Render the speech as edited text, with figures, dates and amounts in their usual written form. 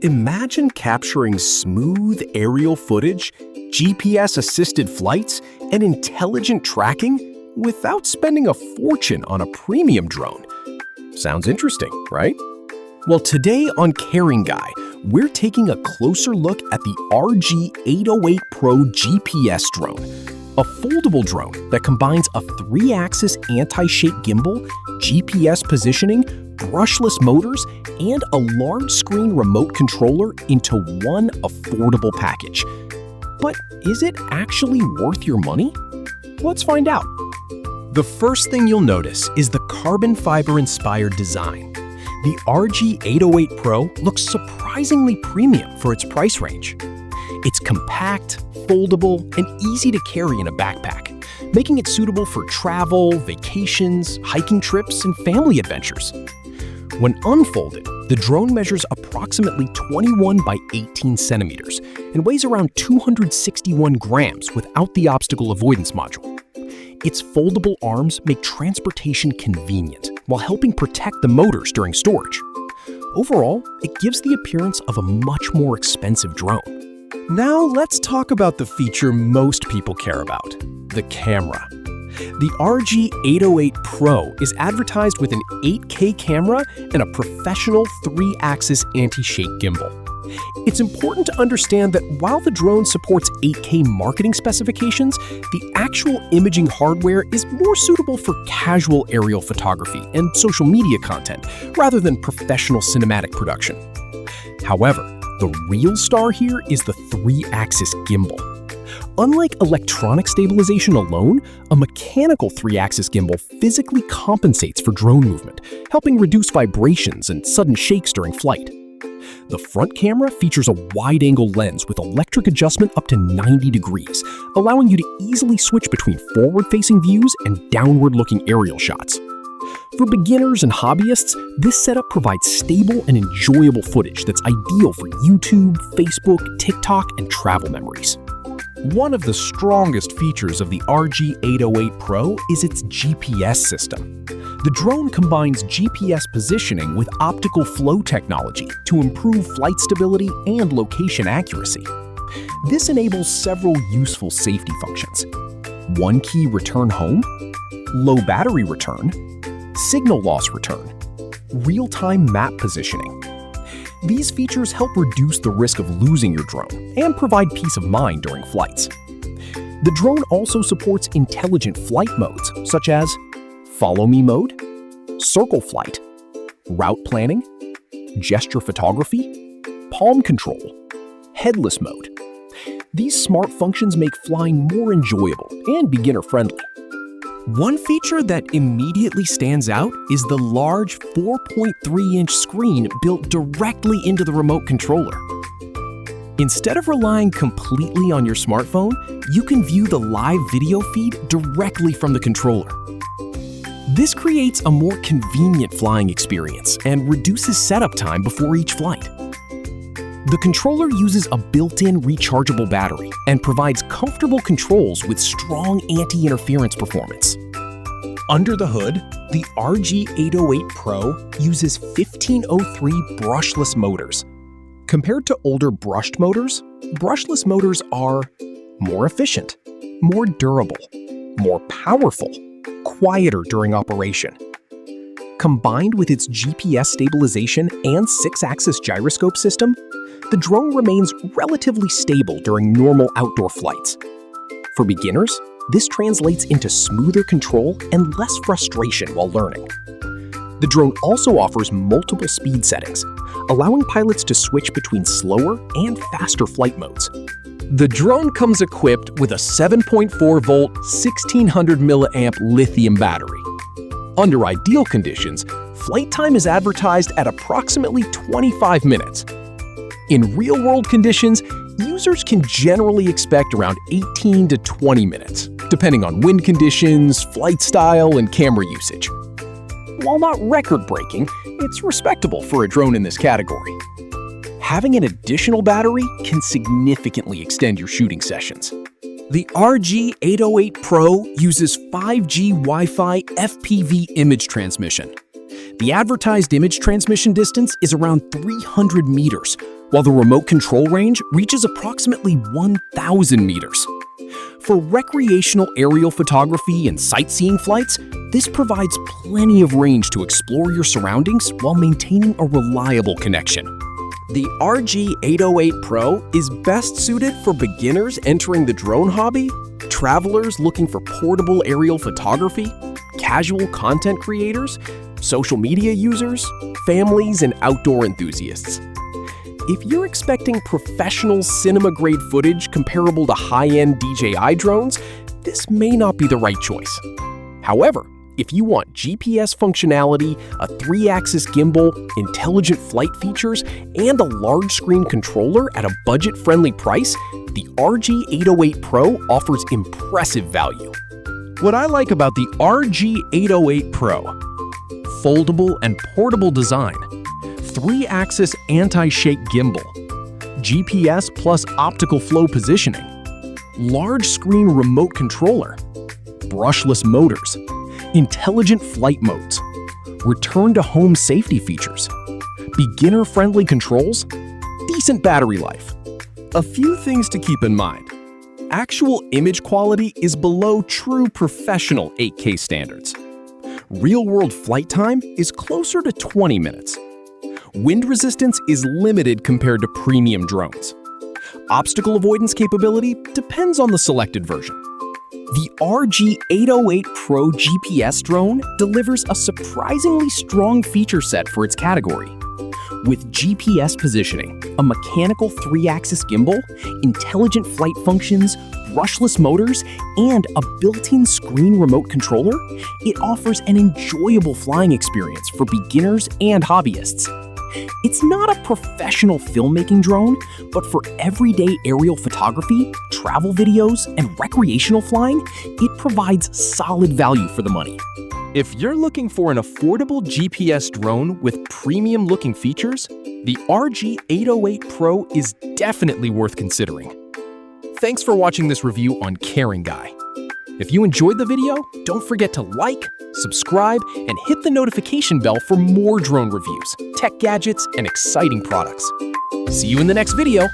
Imagine capturing smooth aerial footage, GPS-assisted flights, and intelligent tracking without spending a fortune on a premium drone. Sounds interesting, right? Well, today on Caring Guy, we're taking a closer look at the RG808 PRO GPS Drone, a foldable drone that combines a 3-axis anti-shake gimbal, GPS positioning, brushless motors, and a large-screen remote controller into one affordable package. But is it actually worth your money? Let's find out. The first thing you'll notice is the carbon fiber-inspired design. The RG808 PRO looks surprisingly premium for its price range. It's compact, foldable, and easy to carry in a backpack, making it suitable for travel, vacations, hiking trips, and family adventures. When unfolded, the drone measures approximately 21 by 18 centimeters and weighs around 261 grams without the obstacle avoidance module. Its foldable arms make transportation convenient while helping protect the motors during storage. Overall, it gives the appearance of a much more expensive drone. Now let's talk about the feature most people care about, the camera. The RG808 PRO is advertised with an 8K camera and a professional 3-axis anti-shake gimbal. It's important to understand that while the drone supports 8K marketing specifications, the actual imaging hardware is more suitable for casual aerial photography and social media content rather than professional cinematic production. However, the real star here is the 3-axis gimbal. Unlike electronic stabilization alone, a mechanical 3-axis gimbal physically compensates for drone movement, helping reduce vibrations and sudden shakes during flight. The front camera features a wide-angle lens with electric adjustment up to 90 degrees, allowing you to easily switch between forward-facing views and downward-looking aerial shots. For beginners and hobbyists, this setup provides stable and enjoyable footage that's ideal for YouTube, Facebook, TikTok, and travel memories. One of the strongest features of the RG808 PRO is its GPS system. The drone combines GPS positioning with optical flow technology to improve flight stability and location accuracy. This enables several useful safety functions: one-key return home, low battery return, signal loss return, real-time map positioning. These features help reduce the risk of losing your drone and provide peace of mind during flights. The drone also supports intelligent flight modes such as Follow Me mode, Circle Flight, Route Planning, Gesture Photography, Palm Control, Headless mode. These smart functions make flying more enjoyable and beginner-friendly. One feature that immediately stands out is the large 4.3-inch screen built directly into the remote controller. Instead of relying completely on your smartphone, you can view the live video feed directly from the controller. This creates a more convenient flying experience and reduces setup time before each flight. The controller uses a built-in rechargeable battery and provides comfortable controls with strong anti-interference performance. Under the hood, the RG808 PRO uses 1503 brushless motors. Compared to older brushed motors, brushless motors are more efficient, more durable, more powerful, quieter during operation. Combined with its GPS stabilization and 6-axis gyroscope system, the drone remains relatively stable during normal outdoor flights. For beginners, this translates into smoother control and less frustration while learning. The drone also offers multiple speed settings, allowing pilots to switch between slower and faster flight modes. The drone comes equipped with a 7.4-volt, 1600 milliamp lithium battery. Under ideal conditions, flight time is advertised at approximately 25 minutes. In real-world conditions, users can generally expect around 18 to 20 minutes, depending on wind conditions, flight style, and camera usage. While not record-breaking, it's respectable for a drone in this category. Having an additional battery can significantly extend your shooting sessions. The RG808 PRO uses 5G Wi-Fi FPV image transmission. The advertised image transmission distance is around 300 meters, while the remote control range reaches approximately 1,000 meters. For recreational aerial photography and sightseeing flights, this provides plenty of range to explore your surroundings while maintaining a reliable connection. The RG808 Pro is best suited for beginners entering the drone hobby, travelers looking for portable aerial photography, casual content creators, social media users, families, and outdoor enthusiasts. If you're expecting professional cinema-grade footage comparable to high-end DJI drones, this may not be the right choice. However, if you want GPS functionality, a 3-axis gimbal, intelligent flight features, and a large-screen controller at a budget-friendly price, the RG808 Pro offers impressive value. What I like about the RG808 Pro: foldable and portable design, 3-axis anti-shake gimbal, GPS plus optical flow positioning, large-screen remote controller, brushless motors, intelligent flight modes, return-to-home safety features, beginner-friendly controls, decent battery life. A few things to keep in mind. Actual image quality is below true professional 8K standards. Real-world flight time is closer to 20 minutes. Wind resistance is limited compared to premium drones. Obstacle avoidance capability depends on the selected version. The RG808 Pro GPS drone delivers a surprisingly strong feature set for its category. With GPS positioning, a mechanical 3-axis gimbal, intelligent flight functions, brushless motors, and a built-in screen remote controller, it offers an enjoyable flying experience for beginners and hobbyists. It's not a professional filmmaking drone, but for everyday aerial photography, travel videos, and recreational flying, it provides solid value for the money. If you're looking for an affordable GPS drone with premium-looking features, the RG808 Pro is definitely worth considering. Thanks for watching this review on Caring Guy. If you enjoyed the video, don't forget to like, subscribe, and hit the notification bell for more drone reviews, tech gadgets, and exciting products. See you in the next video.